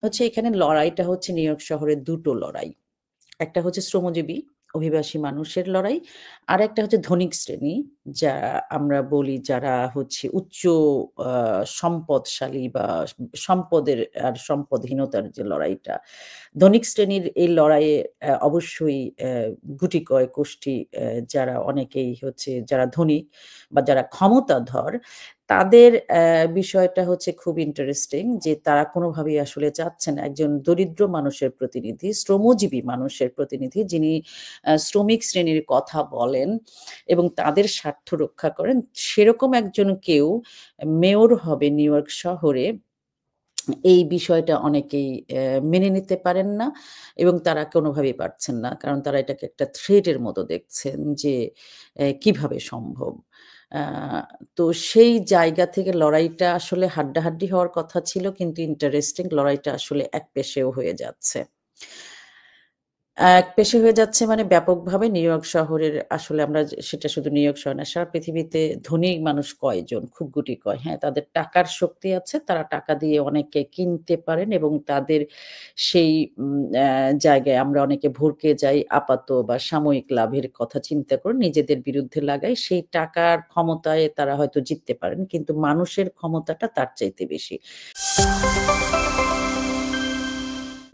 হচ্ছে এখানে লড়াইটা হচ্ছে নিউ ইয়র্ক শহরের দুটো লড়াই। একটা হচ্ছে শ্রমজীবী অভিবাসী মানুষের লড়াই। আরেকটা হচ্ছে ধনিক শ্রেণী, যা আমরা বলি যারা হচ্ছে উচ্চ আ সম্পদশালী বা সম্পদের আর সম্পদহীনতার যে লড়াইটা। ধনিক শ্রেণীর এই লড়াইয়ে অবশ্যই গুটি কয়েক গোষ্ঠী যারা অনেকেই হচ্ছে যারা ধনী বা যারা ক্ষমতাধর, তাদের বিষয়টা হচ্ছে খুব ইন্টারেস্টিং যে তারা কোনোভাবেই আসলে চাচ্ছে না একজন দরিদ্র মানুষের প্রতিনিধি, শ্রমজীবী মানুষের প্রতিনিধি যিনি শ্রমিক শ্রেণীর কথা বলেন এবং তাদের স্বার্থ রক্ষা করেন, সেরকম একজন কেউ মেয়র হবে নিউ ইয়র্ক শহরে, এই বিষয়টা অনেকেই মেনে নিতে পারেন না এবং তারা কোনোভাবেই পারছেন না। কারণ তারা এটাকে একটা থ্রেট এর মতো দেখছেন যে কিভাবে সম্ভব? আ তো সেই জায়গা থেকে লড়াইটা আসলে হাড্ডাহাড্ডি হওয়ার কথা ছিল কিন্তু ইন্টারেস্টিং লড়াইটা আসলে একপেশেও হয়ে যাচ্ছে। একপেশে হয়ে যাচ্ছে মানে ব্যাপকভাবে নিউ ইয়র্ক শহরের আসলে আমরা সেটা শুধু নিউ ইয়র্ক শহর না, সারা পৃথিবীতে ধনী মানুষ কয়জন? খুব গুটি কয়। হ্যাঁ, তাদের টাকার শক্তি আছে। তারা টাকা দিয়ে অনেককে কিনতে পারেন এবং তাদের সেই জায়গায় আমরা অনেকে ভড়কে যাই আপাত বা সাময়িক লাভের কথা চিন্তা করে নিজেদের বিরুদ্ধে লাগাই। সেই টাকার ক্ষমতায় তারা হয়তো জিততে পারেন। কিন্তু মানুষের ক্ষমতাটা তার চাইতে বেশি।